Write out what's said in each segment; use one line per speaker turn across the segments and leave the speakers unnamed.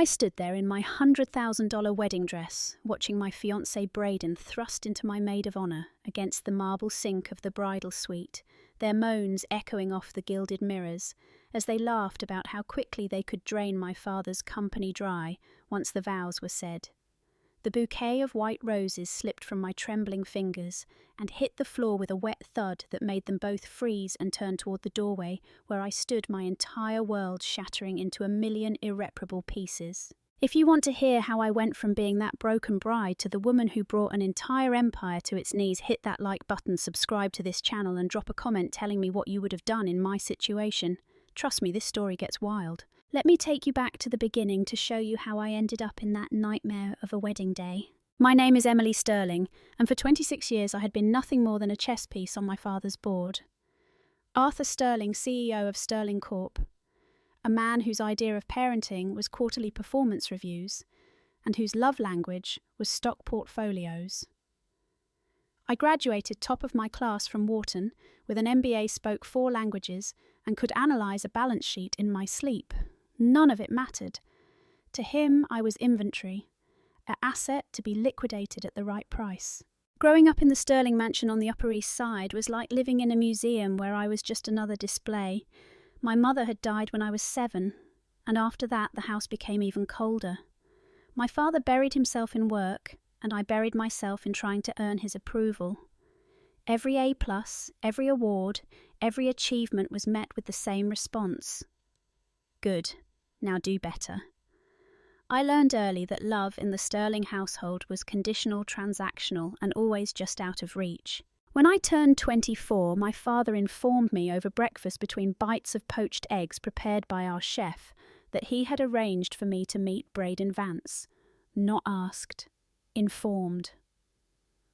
I stood there in my $100,000 wedding dress, watching my fiancé Braden thrust into my maid of honour against the marble sink of the bridal suite, their moans echoing off the gilded mirrors, as they laughed about how quickly they could drain my father's company dry once the vows were said. The bouquet of white roses slipped from my trembling fingers and hit the floor with a wet thud that made them both freeze and turn toward the doorway, where I stood, my entire world shattering into a million irreparable pieces. If you want to hear how I went from being that broken bride to the woman who brought an entire empire to its knees, hit that like button, subscribe to this channel, and drop a comment telling me what you would have done in my situation. Trust me, this story gets wild. Let me take you back to the beginning to show you how I ended up in that nightmare of a wedding day. My name is Emily Sterling, and for 26 years I had been nothing more than a chess piece on my father's board. Arthur Sterling, CEO of Sterling Corp., a man whose idea of parenting was quarterly performance reviews, and whose love language was stock portfolios. I graduated top of my class from Wharton with an MBA, spoke 4 languages, and could analyse a balance sheet in my sleep. None of it mattered. To him, I was inventory, an asset to be liquidated at the right price. Growing up in the Sterling mansion on the Upper East Side was like living in a museum where I was just another display. My mother had died when I was 7, and after that the house became even colder. My father buried himself in work, and I buried myself in trying to earn his approval. Every A+, every award, every achievement was met with the same response. Good. Now do better. I learned early that love in the Sterling household was conditional, transactional, and always just out of reach. When I turned 24, my father informed me over breakfast between bites of poached eggs prepared by our chef that he had arranged for me to meet Braden Vance. Not asked. Informed.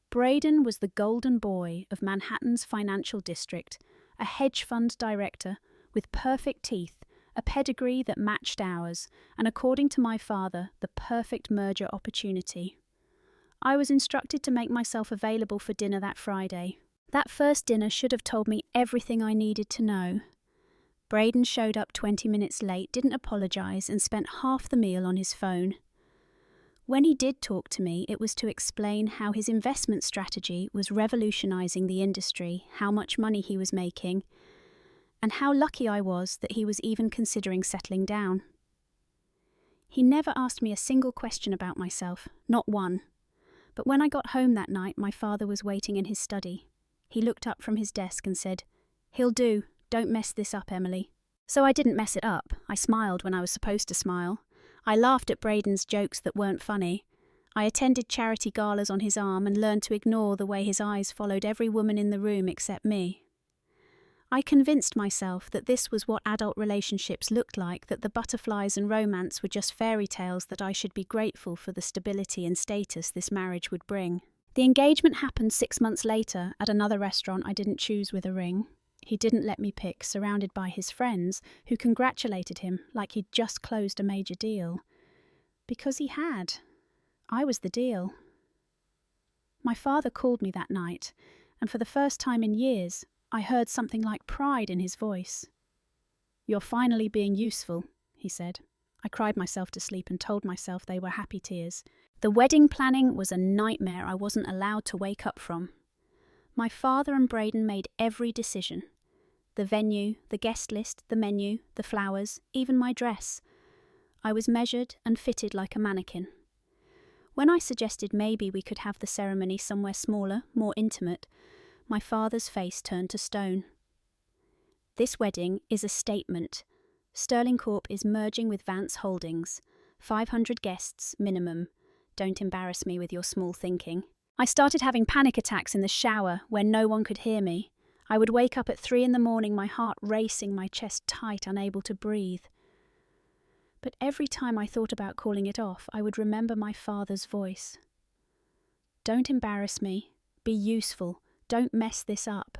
Braden was the golden boy of Manhattan's financial district, a hedge fund director with perfect teeth, a pedigree that matched ours, and according to my father, the perfect merger opportunity. I was instructed to make myself available for dinner that Friday. That first dinner should have told me everything I needed to know. Braden showed up 20 minutes late, didn't apologise, and spent half the meal on his phone. When he did talk to me, it was to explain how his investment strategy was revolutionising the industry, how much money he was making, and how lucky I was that he was even considering settling down. He never asked me a single question about myself, not one. But when I got home that night, my father was waiting in his study. He looked up from his desk and said, "He'll do. Don't mess this up, Emily." So I didn't mess it up. I smiled when I was supposed to smile. I laughed at Braden's jokes that weren't funny. I attended charity galas on his arm and learned to ignore the way his eyes followed every woman in the room except me. I convinced myself that this was what adult relationships looked like, that the butterflies and romance were just fairy tales, that I should be grateful for the stability and status this marriage would bring. The engagement happened 6 months later at another restaurant I didn't choose with a ring. He didn't let me pick, surrounded by his friends, who congratulated him like he'd just closed a major deal. Because he had. I was the deal. My father called me that night, and for the first time in years, I heard something like pride in his voice. "You're finally being useful," he said. I cried myself to sleep and told myself they were happy tears. The wedding planning was a nightmare I wasn't allowed to wake up from. My father and Braden made every decision. The venue, the guest list, the menu, the flowers, even my dress. I was measured and fitted like a mannequin. When I suggested maybe we could have the ceremony somewhere smaller, more intimate, my father's face turned to stone. "This wedding is a statement. Sterling Corp is merging with Vance Holdings. 500 guests, minimum. Don't embarrass me with your small thinking." I started having panic attacks in the shower when no one could hear me. I would wake up at 3 a.m, my heart racing, my chest tight, unable to breathe. But every time I thought about calling it off, I would remember my father's voice. "Don't embarrass me. Be useful. Don't mess this up."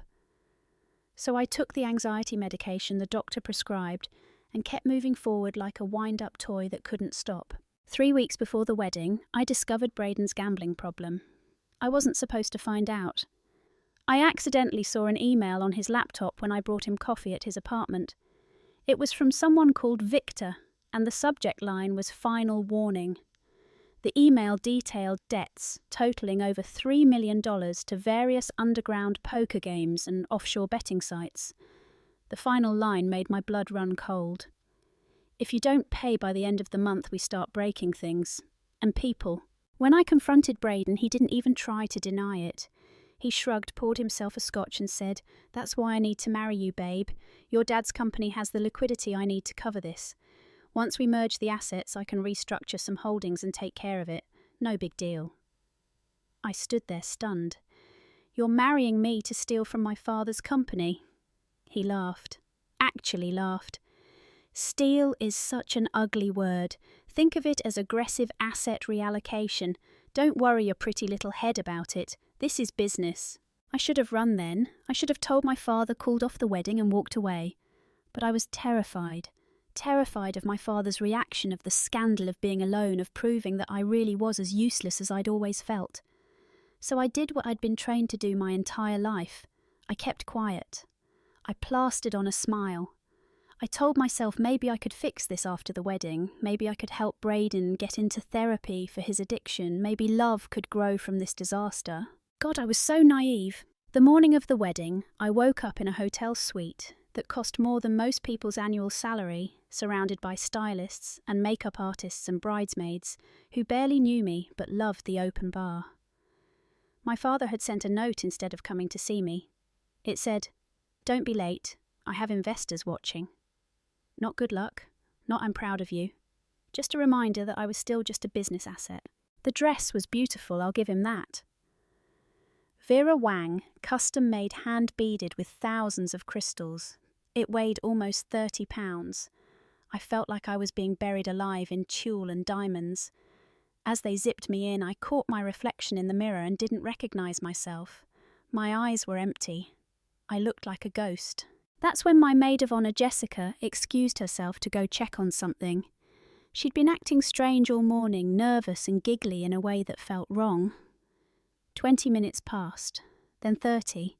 So I took the anxiety medication the doctor prescribed and kept moving forward like a wind-up toy that couldn't stop. 3 weeks before the wedding, I discovered Braden's gambling problem. I wasn't supposed to find out. I accidentally saw an email on his laptop when I brought him coffee at his apartment. It was from someone called Victor, and the subject line was "Final Warning." The email detailed debts totaling over $3 million to various underground poker games and offshore betting sites. The final line made my blood run cold. "If you don't pay by the end of the month, we start breaking things. And people." When I confronted Braden, he didn't even try to deny it. He shrugged, poured himself a scotch and said, "That's why I need to marry you, babe. Your dad's company has the liquidity I need to cover this. Once we merge the assets, I can restructure some holdings and take care of it. No big deal." I stood there stunned. "You're marrying me to steal from my father's company?" He laughed. Actually laughed. "Steal is such an ugly word. Think of it as aggressive asset reallocation. Don't worry your pretty little head about it. This is business." I should have run then. I should have told my father, called off the wedding and walked away. But I was terrified. Terrified of my father's reaction, of the scandal of being alone, of proving that I really was as useless as I'd always felt. So I did what I'd been trained to do my entire life. I kept quiet. I plastered on a smile. I told myself maybe I could fix this after the wedding. Maybe I could help Braden get into therapy for his addiction. Maybe love could grow from this disaster. God, I was so naive. The morning of the wedding, I woke up in a hotel suite that cost more than most people's annual salary, surrounded by stylists and makeup artists and bridesmaids who barely knew me but loved the open bar. My father had sent a note instead of coming to see me. It said, "Don't be late. I have investors watching." Not good luck, not I'm proud of you. Just a reminder that I was still just a business asset. The dress was beautiful, I'll give him that. Vera Wang, custom-made hand-beaded with thousands of crystals. It weighed almost 30 pounds. I felt like I was being buried alive in tulle and diamonds. As they zipped me in, I caught my reflection in the mirror and didn't recognise myself. My eyes were empty. I looked like a ghost. That's when my maid of honour, Jessica, excused herself to go check on something. She'd been acting strange all morning, nervous and giggly in a way that felt wrong. 20 minutes passed, then 30.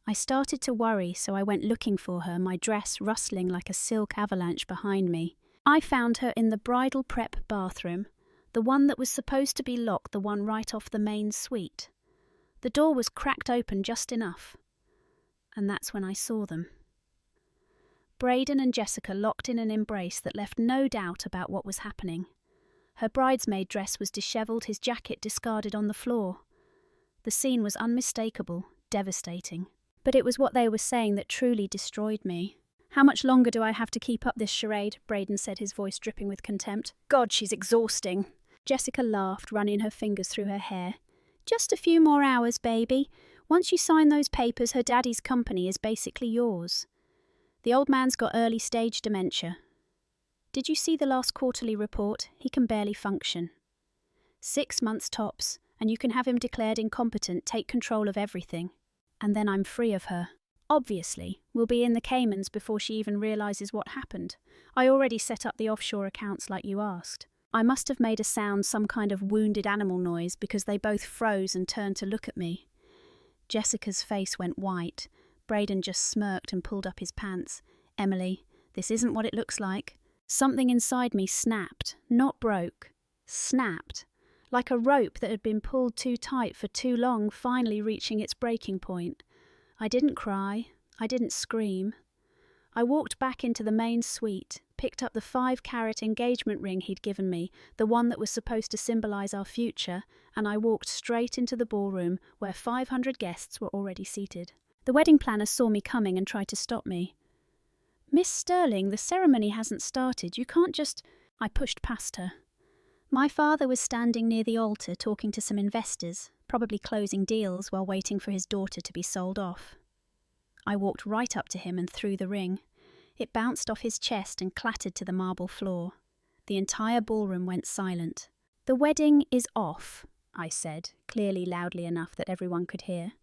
I started to worry, so I went looking for her, my dress rustling like a silk avalanche behind me. I found her in the bridal prep bathroom, the one that was supposed to be locked, the one right off the main suite. The door was cracked open just enough. And that's when I saw them. Braden and Jessica locked in an embrace that left no doubt about what was happening. Her bridesmaid dress was dishevelled, his jacket discarded on the floor. The scene was unmistakable, devastating. But it was what they were saying that truly destroyed me. "How much longer do I have to keep up this charade?" Braden said, his voice dripping with contempt. "God, she's exhausting." Jessica laughed, running her fingers through her hair. "Just a few more hours, baby. Once you sign those papers, her daddy's company is basically yours. The old man's got early-stage dementia. Did you see the last quarterly report? He can barely function. 6 months tops, and you can have him declared incompetent, take control of everything. And then I'm free of her. Obviously, we'll be in the Caymans before she even realises what happened. I already set up the offshore accounts like you asked." I must have made a sound, some kind of wounded animal noise, because they both froze and turned to look at me. Jessica's face went white. Braden just smirked and pulled up his pants. "Emily, this isn't what it looks like." Something inside me snapped, not broke. Snapped. Like a rope that had been pulled too tight for too long, finally reaching its breaking point. I didn't cry. I didn't scream. I walked back into the main suite, picked up the 5-carat engagement ring he'd given me, the one that was supposed to symbolise our future, and I walked straight into the ballroom where 500 guests were already seated. The wedding planner saw me coming and tried to stop me. "Miss Sterling, the ceremony hasn't started. You can't just—" I pushed past her. My father was standing near the altar talking to some investors, probably closing deals while waiting for his daughter to be sold off. I walked right up to him and threw the ring. It bounced off his chest and clattered to the marble floor. The entire ballroom went silent. "The wedding is off," I said, clearly loudly enough that everyone could hear.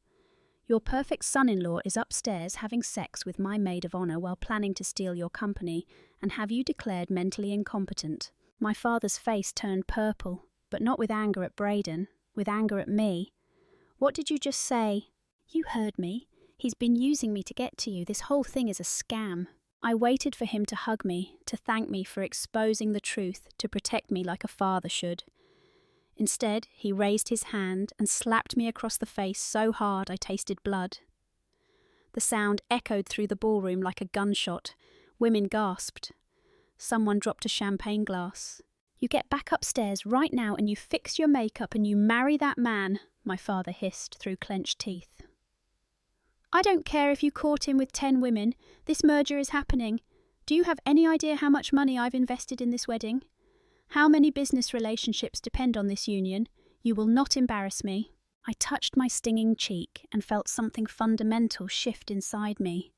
"Your perfect son-in-law is upstairs having sex with my maid of honour while planning to steal your company and have you declared mentally incompetent." My father's face turned purple, but not with anger at Braden, with anger at me. "What did you just say?" "You heard me. He's been using me to get to you. This whole thing is a scam." I waited for him to hug me, to thank me for exposing the truth, to protect me like a father should. Instead, he raised his hand and slapped me across the face so hard I tasted blood. The sound echoed through the ballroom like a gunshot. Women gasped. Someone dropped a champagne glass. "You get back upstairs right now and you fix your makeup and you marry that man," my father hissed through clenched teeth. "I don't care if you caught him with 10 women. This merger is happening. Do you have any idea how much money I've invested in this wedding? How many business relationships depend on this union? You will not embarrass me." I touched my stinging cheek and felt something fundamental shift inside me.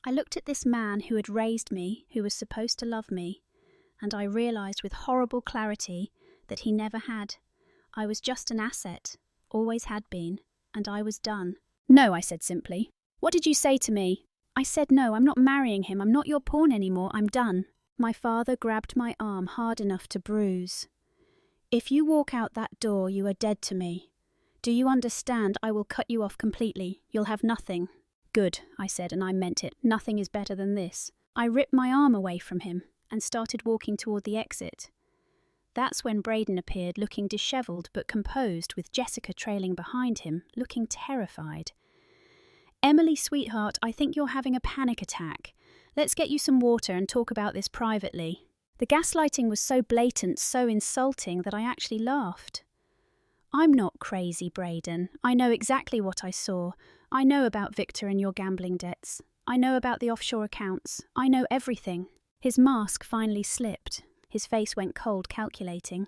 I looked at this man who had raised me, who was supposed to love me, and I realised with horrible clarity that he never had. I was just an asset, always had been, and I was done. "No," I said simply. "What did you say to me?" I said no, I'm not marrying him, I'm not your pawn anymore, I'm done. My father grabbed my arm hard enough to bruise. "If you walk out that door, you are dead to me. Do you understand? I will cut you off completely. You'll have nothing." "Good," I said, and I meant it. Nothing is better than this. I ripped my arm away from him and started walking toward the exit. That's when Braden appeared, looking dishevelled but composed, with Jessica trailing behind him, looking terrified. "Emily, sweetheart, I think you're having a panic attack. Let's get you some water and talk about this privately." The gaslighting was so blatant, so insulting, that I actually laughed. "I'm not crazy, Braden. I know exactly what I saw. I know about Victor and your gambling debts. I know about the offshore accounts. I know everything." His mask finally slipped. His face went cold, calculating.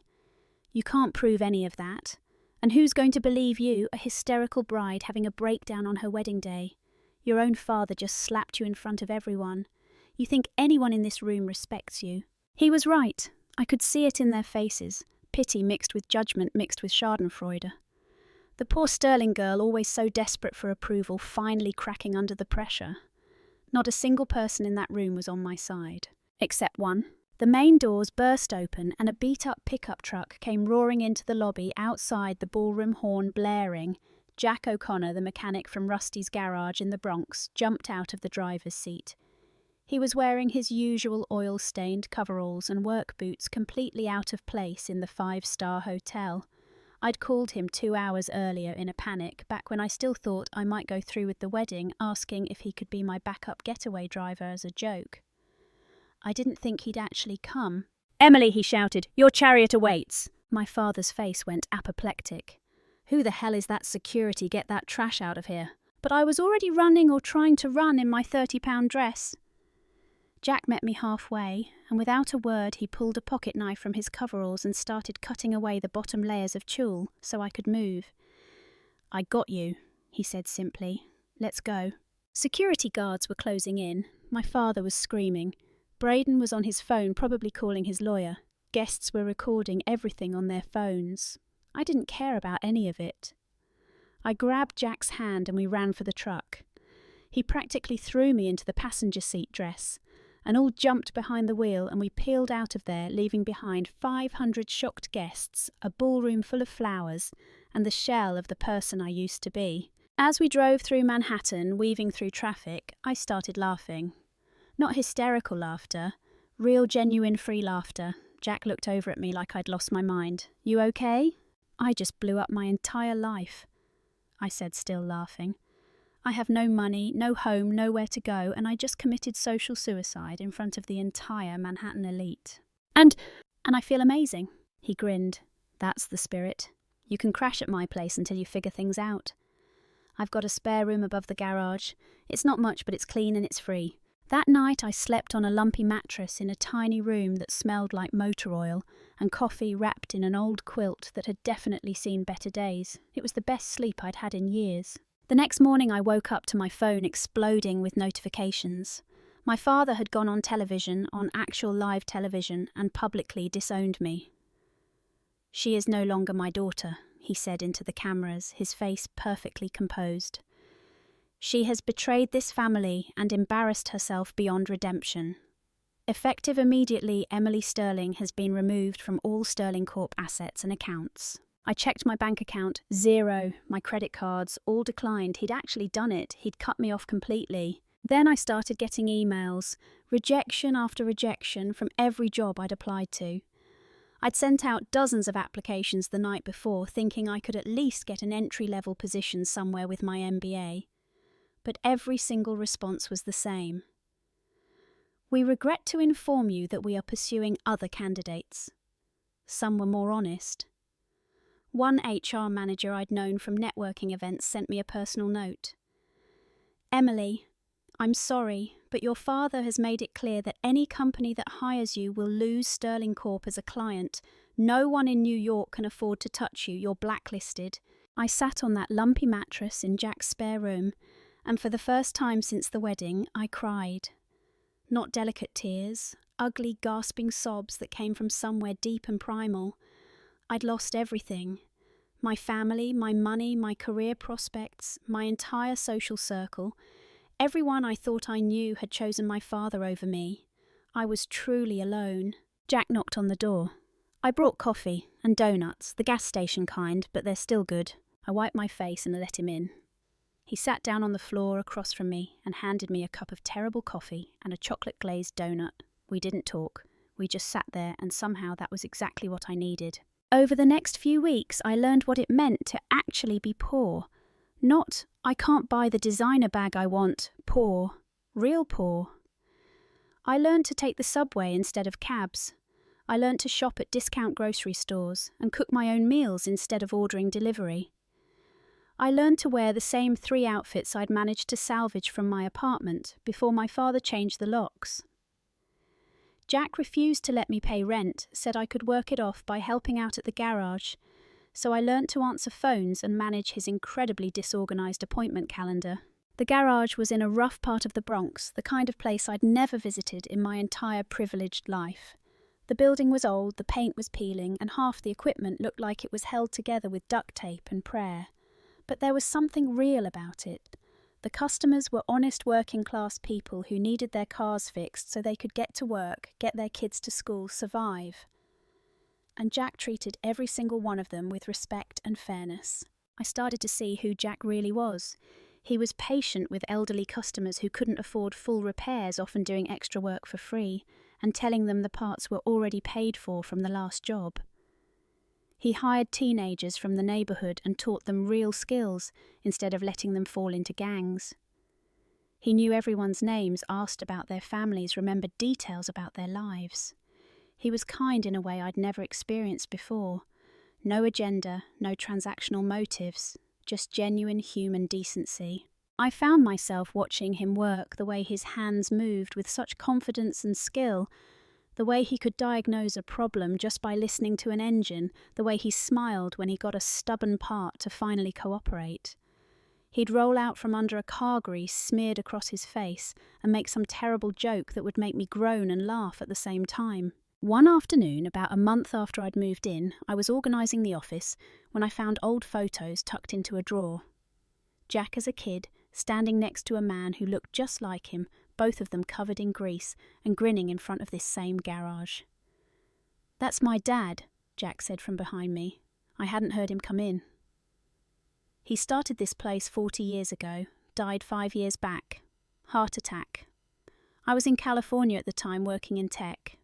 "You can't prove any of that. And who's going to believe you, a hysterical bride having a breakdown on her wedding day? Your own father just slapped you in front of everyone. You think anyone in this room respects you?" He was right. I could see it in their faces. Pity mixed with judgment, mixed with schadenfreude. The poor Sterling girl, always so desperate for approval, finally cracking under the pressure. Not a single person in that room was on my side. Except one. The main doors burst open and a beat-up pickup truck came roaring into the lobby, outside, the ballroom horn blaring. Jack O'Connor, the mechanic from Rusty's garage in the Bronx, jumped out of the driver's seat. He was wearing his usual oil-stained coveralls and work boots, completely out of place in the 5-star hotel. I'd called him 2 hours earlier in a panic, back when I still thought I might go through with the wedding, asking if he could be my backup getaway driver as a joke. I didn't think he'd actually come. "Emily," he shouted, "your chariot awaits." My father's face went apoplectic. "Who the hell is that security? Get that trash out of here." But I was already running or trying to run in my 30-pound dress. Jack met me halfway, and without a word he pulled a pocket knife from his coveralls and started cutting away the bottom layers of tulle so I could move. "I got you," he said simply. "Let's go." Security guards were closing in. My father was screaming. Braden was on his phone, probably calling his lawyer. Guests were recording everything on their phones. I didn't care about any of it. I grabbed Jack's hand and we ran for the truck. He practically threw me into the passenger seat dress, and all jumped behind the wheel, and we peeled out of there, leaving behind 500 shocked guests, a ballroom full of flowers, and the shell of the person I used to be. As we drove through Manhattan, weaving through traffic, I started laughing. Not hysterical laughter, real genuine free laughter. Jack looked over at me like I'd lost my mind. "You okay?" "I just blew up my entire life," I said, still laughing. "I have no money, no home, nowhere to go, and I just committed social suicide in front of the entire Manhattan elite. And I feel amazing." He grinned. "That's the spirit. You can crash at my place until you figure things out. I've got a spare room above the garage. It's not much, but it's clean and it's free." That night I slept on a lumpy mattress in a tiny room that smelled like motor oil, and coffee wrapped in an old quilt that had definitely seen better days. It was the best sleep I'd had in years. The next morning I woke up to my phone exploding with notifications. My father had gone on television, on actual live television, and publicly disowned me. "She is no longer my daughter," he said into the cameras, his face perfectly composed. "She has betrayed this family and embarrassed herself beyond redemption. Effective immediately, Emily Sterling has been removed from all Sterling Corp assets and accounts." I checked my bank account, 0. My credit cards, all declined. He'd actually done it. He'd cut me off completely. Then I started getting emails, rejection after rejection from every job I'd applied to. I'd sent out dozens of applications the night before, thinking I could at least get an entry-level position somewhere with my MBA. But every single response was the same. We regret to inform you that we are pursuing other candidates. Some were more honest. One HR manager I'd known from networking events sent me a personal note. Emily, I'm sorry, but your father has made it clear that any company that hires you will lose Sterling Corp as a client. No one in New York can afford to touch you. You're blacklisted. I sat on that lumpy mattress in Jack's spare room, and for the first time since the wedding, I cried. Not delicate tears, ugly, gasping sobs that came from somewhere deep and primal. I'd lost everything. My family, my money, my career prospects, my entire social circle. Everyone I thought I knew had chosen my father over me. I was truly alone. Jack knocked on the door. I brought coffee and donuts, the gas station kind, but they're still good. I wiped my face and let him in. He sat down on the floor across from me and handed me a cup of terrible coffee and a chocolate-glazed donut. We didn't talk. We just sat there, and somehow that was exactly what I needed. Over the next few weeks, I learned what it meant to actually be poor. Not, I can't buy the designer bag I want, poor. Real poor. I learned to take the subway instead of cabs. I learned to shop at discount grocery stores and cook my own meals instead of ordering delivery. I learned to wear the same 3 outfits I'd managed to salvage from my apartment before my father changed the locks. Jack refused to let me pay rent, said I could work it off by helping out at the garage, so I learnt to answer phones and manage his incredibly disorganised appointment calendar. The garage was in a rough part of the Bronx, the kind of place I'd never visited in my entire privileged life. The building was old, the paint was peeling, and half the equipment looked like it was held together with duct tape and prayer. But there was something real about it. The customers were honest working-class people who needed their cars fixed so they could get to work, get their kids to school, survive. And Jack treated every single one of them with respect and fairness. I started to see who Jack really was. He was patient with elderly customers who couldn't afford full repairs, often doing extra work for free, and telling them the parts were already paid for from the last job. He hired teenagers from the neighbourhood and taught them real skills instead of letting them fall into gangs. He knew everyone's names, asked about their families, remembered details about their lives. He was kind in a way I'd never experienced before. No agenda, no transactional motives, just genuine human decency. I found myself watching him work, the way his hands moved with such confidence and skill, the way he could diagnose a problem just by listening to an engine, the way he smiled when he got a stubborn part to finally cooperate. He'd roll out from under a car grease smeared across his face and make some terrible joke that would make me groan and laugh at the same time. One afternoon, about a month after I'd moved in, I was organising the office when I found old photos tucked into a drawer. Jack as a kid, standing next to a man who looked just like him, both of them covered in grease and grinning in front of this same garage. "That's my dad," Jack said from behind me. I hadn't heard him come in. He started this place 40 years ago, died 5 years back. Heart attack. I was in California at the time working in tech.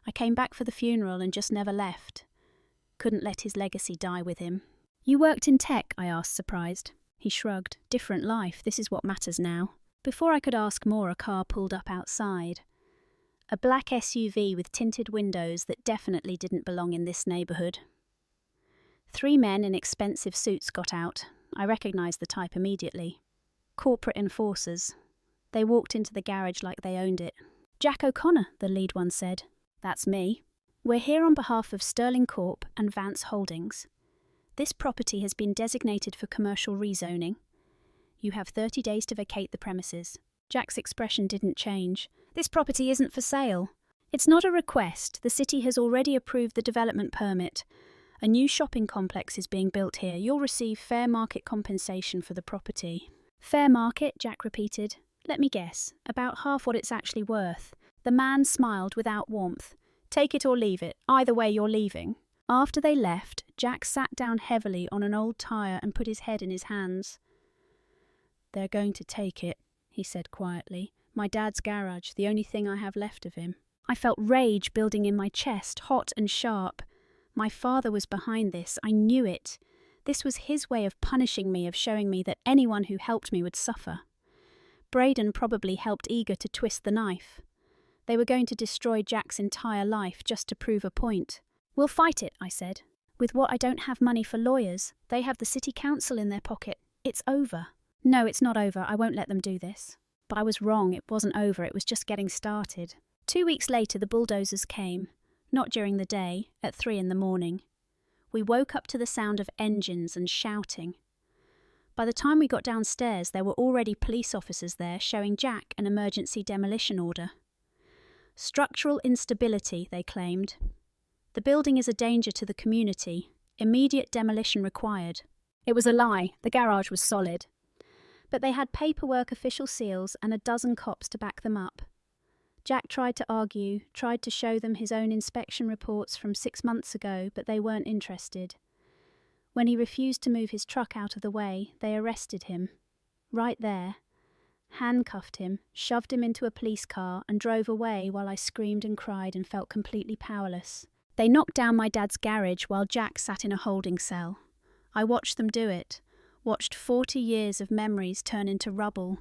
I came back for the funeral and just never left. Couldn't let his legacy die with him. "You worked in tech?" I asked, surprised. He shrugged. "Different life, this is what matters now." Before I could ask more, a car pulled up outside. A black SUV with tinted windows that definitely didn't belong in this neighbourhood. 3 men in expensive suits got out. I recognised the type immediately. Corporate enforcers. They walked into the garage like they owned it. "Jack O'Connor," the lead one said. "That's me. We're here on behalf of Sterling Corp and Vance Holdings. This property has been designated for commercial rezoning. You have 30 days to vacate the premises." Jack's expression didn't change. "This property isn't for sale." "It's not a request. The city has already approved the development permit. A new shopping complex is being built here. You'll receive fair market compensation for the property." "Fair market," Jack repeated. "Let me guess. About half what it's actually worth." The man smiled without warmth. "Take it or leave it. Either way, you're leaving." After they left, Jack sat down heavily on an old tire and put his head in his hands. "They're going to take it," he said quietly. "My dad's garage, the only thing I have left of him." I felt rage building in my chest, hot and sharp. My father was behind this, I knew it. This was his way of punishing me, of showing me that anyone who helped me would suffer. Braden probably helped Eager to twist the knife. They were going to destroy Jack's entire life just to prove a point. "We'll fight it," I said. "With what, I don't have money for lawyers. They have the city council in their pocket. It's over." "No, it's not over. I won't let them do this." But I was wrong. It wasn't over. It was just getting started. 2 weeks later, the bulldozers came. Not during the day, at 3 a.m. We woke up to the sound of engines and shouting. By the time we got downstairs, there were already police officers there showing Jack an emergency demolition order. Structural instability, they claimed. The building is a danger to the community. Immediate demolition required. It was a lie. The garage was solid. But they had paperwork, official seals, and a dozen cops to back them up. Jack tried to argue, tried to show them his own inspection reports from 6 months ago, but they weren't interested. When he refused to move his truck out of the way, they arrested him. Right there. Handcuffed him, shoved him into a police car, and drove away while I screamed and cried and felt completely powerless. They knocked down my dad's garage while Jack sat in a holding cell. I watched them do it. Watched 40 years of memories turn into rubble.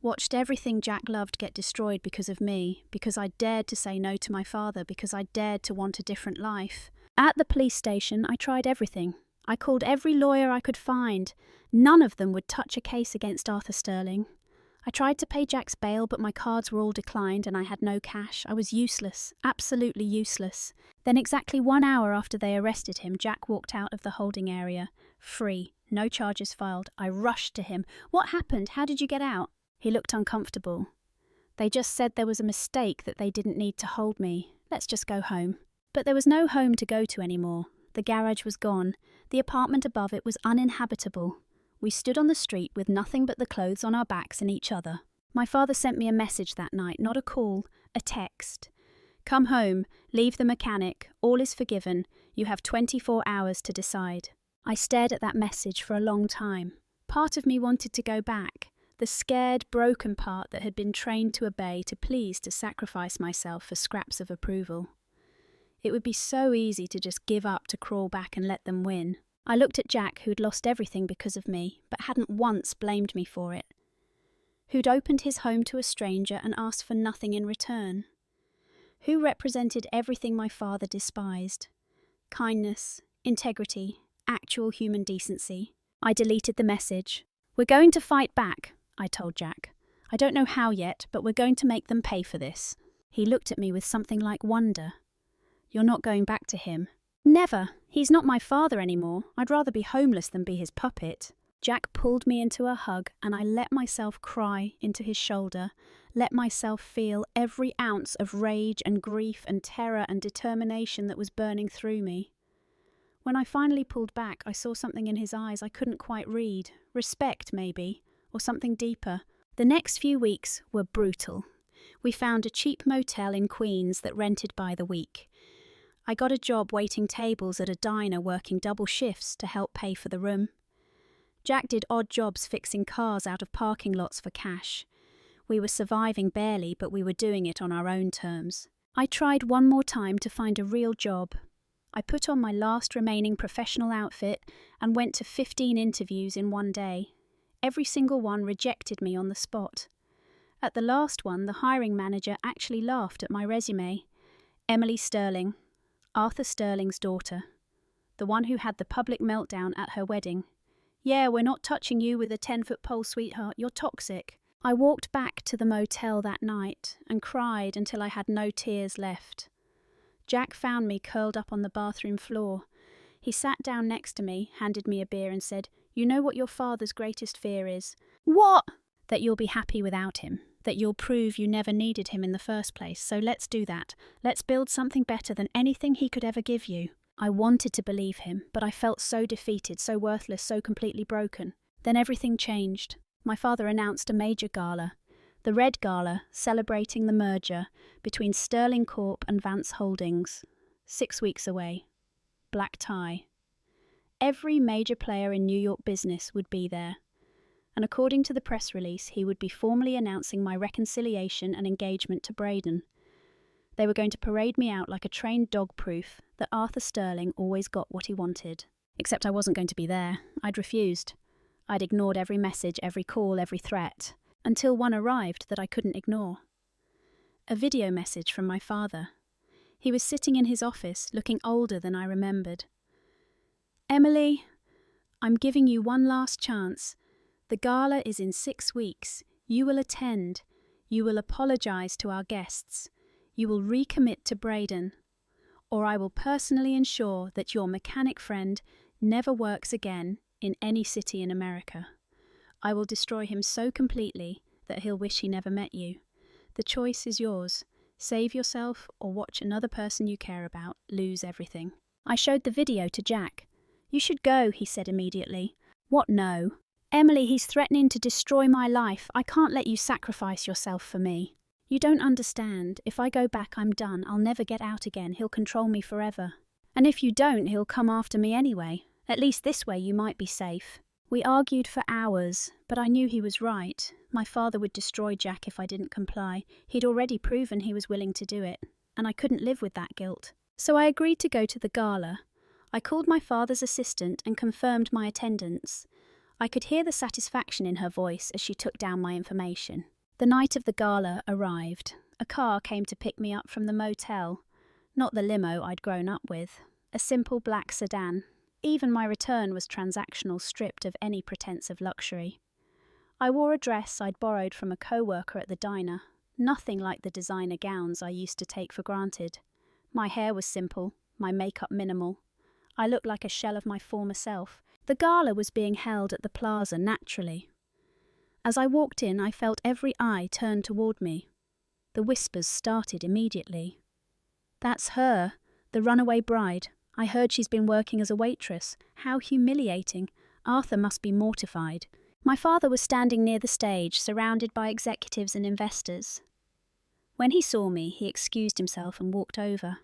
Watched everything Jack loved get destroyed because of me, because I dared to say no to my father, because I dared to want a different life. At the police station, I tried everything. I called every lawyer I could find. None of them would touch a case against Arthur Sterling. I tried to pay Jack's bail, but my cards were all declined and I had no cash. I was useless, absolutely useless. Then exactly 1 hour after they arrested him, Jack walked out of the holding area, free, no charges filed. I rushed to him. "What happened? How did you get out?" He looked uncomfortable. "They just said there was a mistake, that they didn't need to hold me. Let's just go home." But there was no home to go to anymore. The garage was gone. The apartment above it was uninhabitable. We stood on the street with nothing but the clothes on our backs and each other. My father sent me a message that night, not a call, a text. "Come home, leave the mechanic, all is forgiven, you have 24 hours to decide." I stared at that message for a long time. Part of me wanted to go back. The scared, broken part that had been trained to obey, to please, to sacrifice myself for scraps of approval. It would be so easy to just give up, to crawl back and let them win. I looked at Jack, who'd lost everything because of me, but hadn't once blamed me for it. Who'd opened his home to a stranger and asked for nothing in return. Who represented everything my father despised. Kindness, integrity, actual human decency. I deleted the message. "We're going to fight back," I told Jack. "I don't know how yet, but we're going to make them pay for this." He looked at me with something like wonder. "You're not going back to him?" "Never. He's not my father anymore. I'd rather be homeless than be his puppet." Jack pulled me into a hug and I let myself cry into his shoulder, let myself feel every ounce of rage and grief and terror and determination that was burning through me. When I finally pulled back, I saw something in his eyes I couldn't quite read. Respect, maybe, or something deeper. The next few weeks were brutal. We found a cheap motel in Queens that rented by the week. I got a job waiting tables at a diner, working double shifts to help pay for the room. Jack did odd jobs fixing cars out of parking lots for cash. We were surviving barely, but we were doing it on our own terms. I tried one more time to find a real job. I put on my last remaining professional outfit and went to 15 interviews in one day. Every single one rejected me on the spot. At the last one, the hiring manager actually laughed at my resume. Emily Sterling, Arthur Sterling's daughter. The one who had the public meltdown at her wedding. "Yeah, we're not touching you with a 10-foot pole, sweetheart. You're toxic." I walked back to the motel that night and cried until I had no tears left. Jack found me curled up on the bathroom floor. He sat down next to me, handed me a beer and said, "You know what your father's greatest fear is?" "What?" "That you'll be happy without him. That you'll prove you never needed him in the first place. So let's do that. Let's build something better than anything he could ever give you." I wanted to believe him, but I felt so defeated, so worthless, so completely broken. Then everything changed. My father announced a major gala. The Red Gala, celebrating the merger between Sterling Corp and Vance Holdings. 6 weeks away. Black tie. Every major player in New York business would be there. and according to the press release, he would be formally announcing my reconciliation and engagement to Braden. They were going to parade me out like a trained dog, proof that Arthur Sterling always got what he wanted. Except I wasn't going to be there. I'd refused. I'd ignored every message, every call, every threat, until one arrived that I couldn't ignore. A video message from my father. He was sitting in his office, looking older than I remembered. "Emily, I'm giving you one last chance. The gala is in 6 weeks. You will attend. You will apologise to our guests. You will recommit to Braden. Or I will personally ensure that your mechanic friend never works again in any city in America. I will destroy him so completely that he'll wish he never met you. The choice is yours. Save yourself or watch another person you care about lose everything." I showed the video to Jack. "You should go," he said immediately. "What no? Emily, he's threatening to destroy my life. I can't let you sacrifice yourself for me. You don't understand. If I go back, I'm done. I'll never get out again. He'll control me forever. And if you don't, he'll come after me anyway. At least this way you might be safe." We argued for hours, but I knew he was right. My father would destroy Jack if I didn't comply. He'd already proven he was willing to do it, and I couldn't live with that guilt. So I agreed to go to the gala. I called my father's assistant and confirmed my attendance. I could hear the satisfaction in her voice as she took down my information. The night of the gala arrived. A car came to pick me up from the motel. Not the limo I'd grown up with. A simple black sedan. Even my return was transactional, stripped of any pretense of luxury. I wore a dress I'd borrowed from a co-worker at the diner. Nothing like the designer gowns I used to take for granted. My hair was simple, my makeup minimal. I looked like a shell of my former self. The gala was being held at the plaza naturally. As I walked in, I felt every eye turn toward me. The whispers started immediately. "That's her, the runaway bride. I heard she's been working as a waitress. How humiliating. Arthur must be mortified." My father was standing near the stage, surrounded by executives and investors. When he saw me, he excused himself and walked over.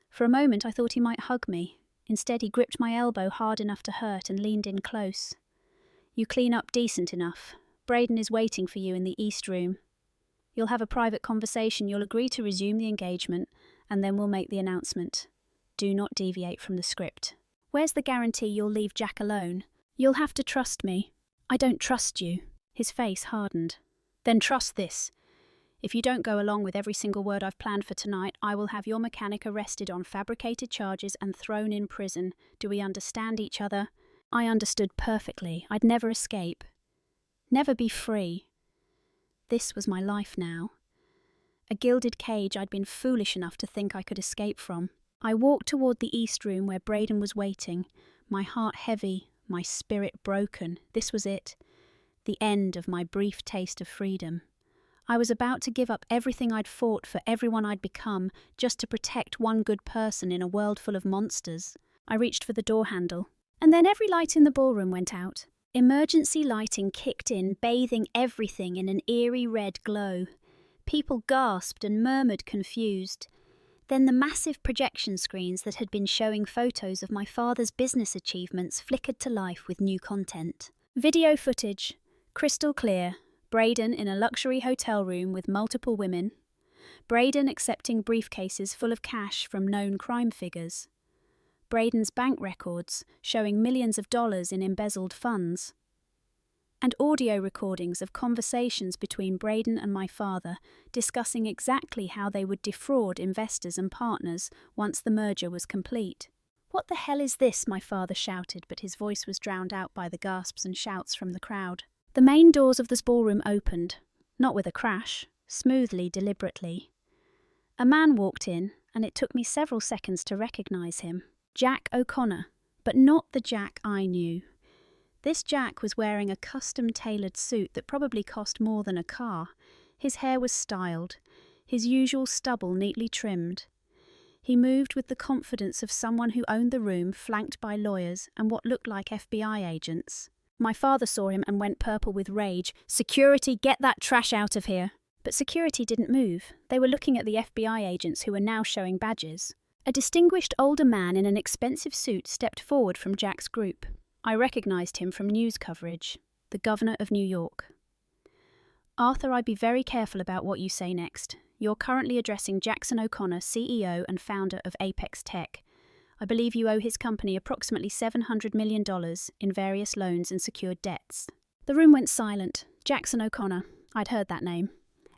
For a moment I thought he might hug me. Instead, he gripped my elbow hard enough to hurt and leaned in close. "You clean up decent enough. Braden is waiting for you in the East Room. You'll have a private conversation. You'll agree to resume the engagement, and then we'll make the announcement. Do not deviate from the script. Where's the guarantee you'll leave Jack alone? You'll have to trust me." "I don't trust you." His face hardened. "Then trust this. If you don't go along with every single word I've planned for tonight, I will have your mechanic arrested on fabricated charges and thrown in prison. Do we understand each other?" I understood perfectly. I'd never escape. Never be free. This was my life now. A gilded cage I'd been foolish enough to think I could escape from. I walked toward the East Room where Braden was waiting, my heart heavy, my spirit broken. This was it. The end of my brief taste of freedom. I was about to give up everything I'd fought for, everyone I'd become, just to protect one good person in a world full of monsters. I reached for the door handle, and then every light in the ballroom went out. Emergency lighting kicked in, bathing everything in an eerie red glow. People gasped and murmured confused. Then the massive projection screens that had been showing photos of my father's business achievements flickered to life with new content. Video footage, crystal clear, Braden in a luxury hotel room with multiple women. Braden accepting briefcases full of cash from known crime figures. Braden's bank records showing millions of dollars in embezzled funds. And audio recordings of conversations between Braden and my father discussing exactly how they would defraud investors and partners once the merger was complete. "What the hell is this?" my father shouted, but his voice was drowned out by the gasps and shouts from the crowd. The main doors of the ballroom opened, not with a crash, smoothly, deliberately. A man walked in, and it took me several seconds to recognize him. Jack O'Connor, but not the Jack I knew. This Jack was wearing a custom-tailored suit that probably cost more than a car. His hair was styled, his usual stubble neatly trimmed. He moved with the confidence of someone who owned the room, flanked by lawyers and what looked like FBI agents. My father saw him and went purple with rage. "Security, get that trash out of here!" But security didn't move. They were looking at the FBI agents who were now showing badges. A distinguished older man in an expensive suit stepped forward from Jack's group. I recognized him from news coverage. the governor of New York. Arthur, I'd be very careful about what you say next. You're currently addressing Jackson O'Connor, CEO and founder of Apex Tech. I believe you owe his company approximately $700 million in various loans and secured debts. The room went silent. Jackson O'Connor. I'd heard that name.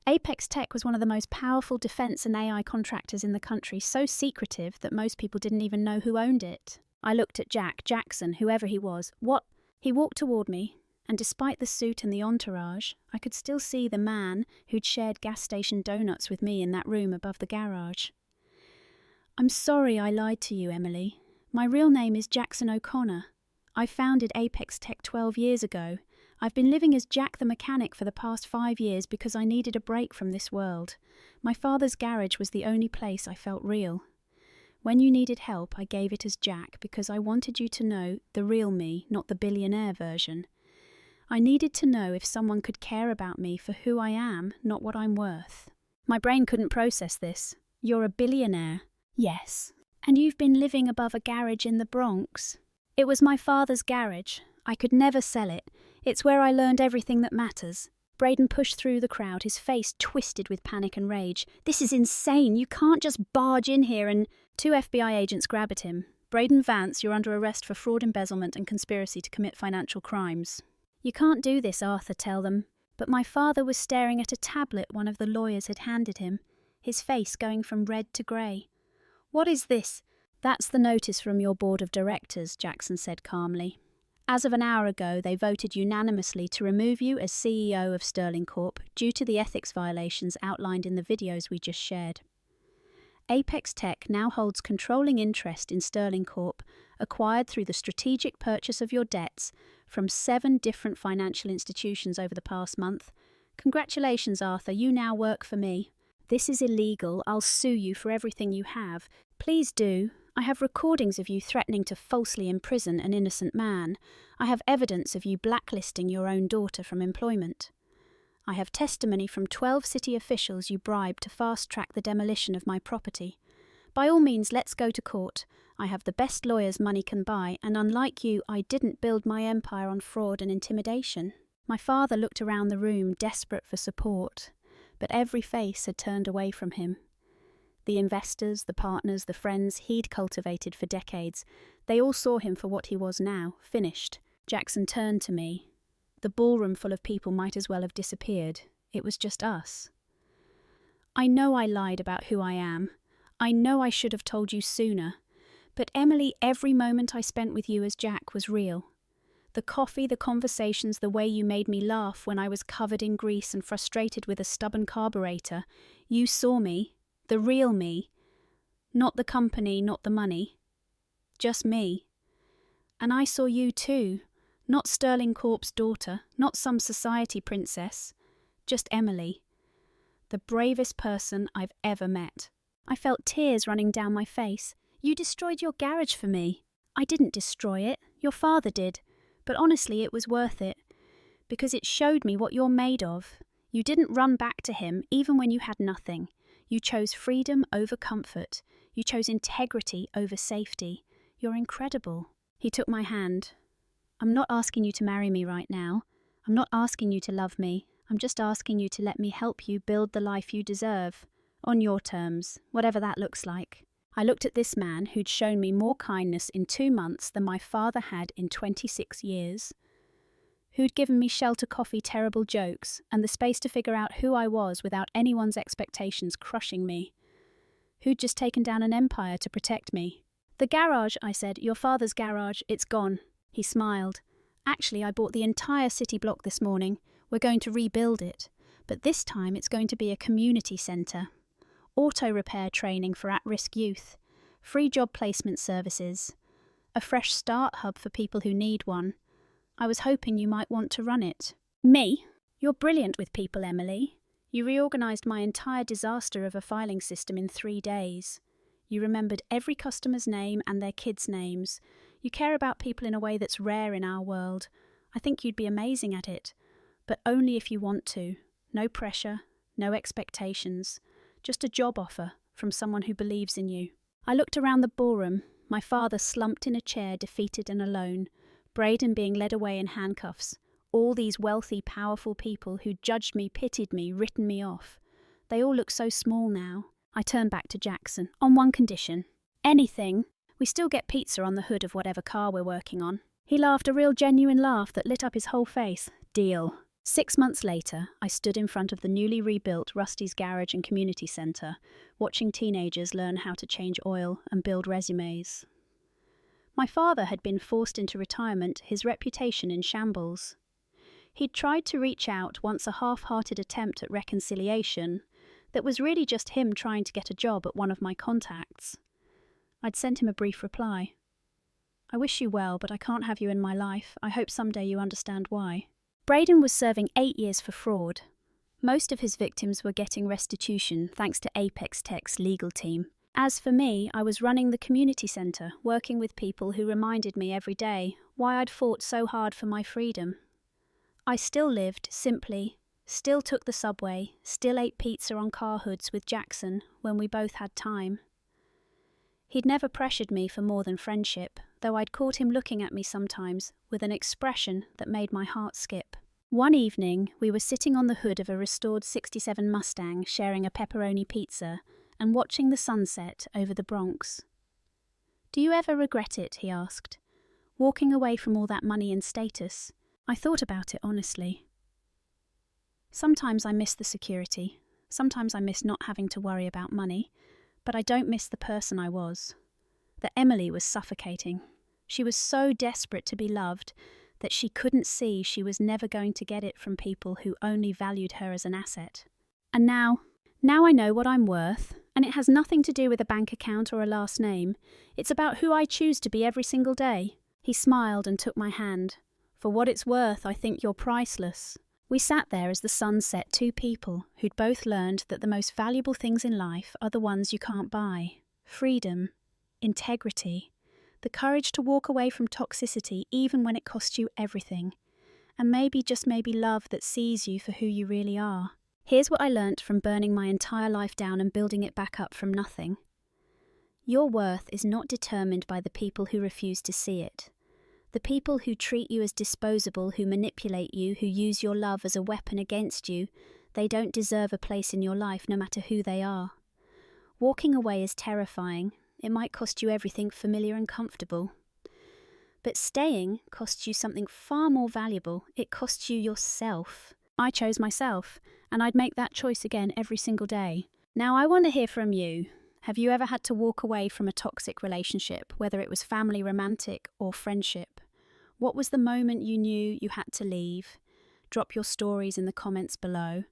Apex Tech was one of the most powerful defense and AI contractors in the country, so secretive that most people didn't even know who owned it. I looked at Jackson, whoever he was. What? He walked toward me, and despite the suit and the entourage, I could still see the man who'd shared gas station donuts with me in that room above the garage. I'm sorry I lied to you, Emily. My real name is Jackson O'Connor. I founded Apex Tech 12 years ago. I've been living as Jack the mechanic for the past 5 years because I needed a break from this world. My father's garage was the only place I felt real. When you needed help, I gave it as Jack because I wanted you to know the real me, not the billionaire version. I needed to know if someone could care about me for who I am, not what I'm worth. My brain couldn't process this. You're a billionaire. Yes. And you've been living above a garage in the Bronx. It was my father's garage. I could never sell it. It's where I learned everything that matters. Braden pushed through the crowd, his face twisted with panic and rage. This is insane. You can't just barge in here and... 2 FBI agents grabbed at him. Braden Vance, you're under arrest for fraud, embezzlement and conspiracy to commit financial crimes. You can't do this, Arthur, tell them. But my father was staring at a tablet one of the lawyers had handed him, his face going from red to grey. What is this? That's the notice from your board of directors, Jackson said calmly. As of an hour ago, they voted unanimously to remove you as CEO of Sterling Corp. Due to the ethics violations outlined in the videos we just shared. Apex Tech now holds controlling interest in Sterling Corp, acquired through the strategic purchase of your debts from 7 different financial institutions over the past month. Congratulations, Arthur, you now work for me. This is illegal. I'll sue you for everything you have. Please do. I have recordings of you threatening to falsely imprison an innocent man. I have evidence of you blacklisting your own daughter from employment. I have testimony from 12 city officials you bribed to fast-track the demolition of my property. By all means, let's go to court. I have the best lawyers money can buy, and unlike you, I didn't build my empire on fraud and intimidation. My father looked around the room, desperate for support, but every face had turned away from him. The investors, the partners, the friends he'd cultivated for decades, they all saw him for what he was now, finished. Jackson turned to me. The ballroom full of people might as well have disappeared. It was just us. I know I lied about who I am. I know I should have told you sooner. But Emily, every moment I spent with you as Jack was real. The coffee, the conversations, the way you made me laugh when I was covered in grease and frustrated with a stubborn carburetor. You saw me, the real me. Not the company, not the money. Just me. And I saw you too. Not Sterling Corp's daughter, not some society princess, just Emily. The bravest person I've ever met. I felt tears running down my face. You destroyed your garage for me. I didn't destroy it, your father did. But honestly, it was worth it. Because it showed me what you're made of. You didn't run back to him, even when you had nothing. You chose freedom over comfort. You chose integrity over safety. You're incredible. He took my hand. I'm not asking you to marry me right now. I'm not asking you to love me. I'm just asking you to let me help you build the life you deserve. On your terms, whatever that looks like. I looked at this man who'd shown me more kindness in 2 months than my father had in 26 years. Who'd given me shelter, coffee, terrible jokes, and the space to figure out who I was without anyone's expectations crushing me. Who'd just taken down an empire to protect me. The garage, I said, your father's garage, it's gone. He smiled. Actually, I bought the entire city block this morning. We're going to rebuild it. But this time it's going to be a community centre. Auto repair training for at-risk youth. Free job placement services. A fresh start hub for people who need one. I was hoping you might want to run it. Me? You're brilliant with people, Emily. You reorganised my entire disaster of a filing system in 3 days. You remembered every customer's name and their kids' names. You care about people in a way that's rare in our world. I think you'd be amazing at it. But only if you want to. No pressure, no expectations. Just a job offer from someone who believes in you. I looked around the ballroom, my father slumped in a chair, defeated and alone, Braden being led away in handcuffs. all these wealthy, powerful people who judged me, pitied me, written me off. They all look so small now. I turned back to Jackson, on one condition. Anything. We still get pizza on the hood of whatever car we're working on. He laughed, a real genuine laugh that lit up his whole face. Deal. 6 months later, I stood in front of the newly rebuilt Rusty's Garage and Community Centre, watching teenagers learn how to change oil and build resumes. My father had been forced into retirement, his reputation in shambles. He'd tried to reach out, once a half-hearted attempt at reconciliation, that was really just him trying to get a job at one of my contacts. I'd sent him a brief reply. I wish you well, but I can't have you in my life. I hope someday you understand why. Braden was serving 8 years for fraud. Most of his victims were getting restitution thanks to Apex Tech's legal team. As for me, I was running the community centre, working with people who reminded me every day why I'd fought so hard for my freedom. I still lived, simply, still took the subway, still ate pizza on car hoods with Jackson when we both had time. He'd never pressured me for more than friendship, though I'd caught him looking at me sometimes with an expression that made my heart skip. One evening, we were sitting on the hood of a restored '67 Mustang sharing a pepperoni pizza and watching the sunset over the Bronx. Do you ever regret it, he asked, walking away from all that money and status? I thought about it honestly. Sometimes I miss the security, sometimes I miss not having to worry about money, but I don't miss the person I was. That Emily was suffocating. She was so desperate to be loved that she couldn't see she was never going to get it from people who only valued her as an asset. And now I know what I'm worth, and it has nothing to do with a bank account or a last name. It's about who I choose to be every single day. He smiled and took my hand. For what it's worth, I think you're priceless. We sat there as the sun set, two people who'd both learned that the most valuable things in life are the ones you can't buy. Freedom, integrity, the courage to walk away from toxicity even when it costs you everything, and maybe, just maybe, love that sees you for who you really are. Here's what I learnt from burning my entire life down and building it back up from nothing. Your worth is not determined by the people who refuse to see it. The people who treat you as disposable, who manipulate you, who use your love as a weapon against you, they don't deserve a place in your life no matter who they are. Walking away is terrifying. It might cost you everything familiar and comfortable. But staying costs you something far more valuable. It costs you yourself. I chose myself, and I'd make that choice again every single day. Now I want to hear from you. Have you ever had to walk away from a toxic relationship, whether it was family, romantic, or friendship? What was the moment you knew you had to leave? Drop your stories in the comments below.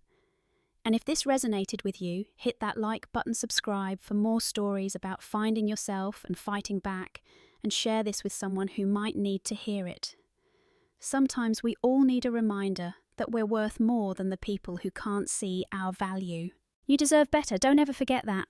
And if this resonated with you, hit that like button, subscribe for more stories about finding yourself and fighting back, and share this with someone who might need to hear it. Sometimes we all need a reminder that we're worth more than the people who can't see our value. You deserve better, don't ever forget that.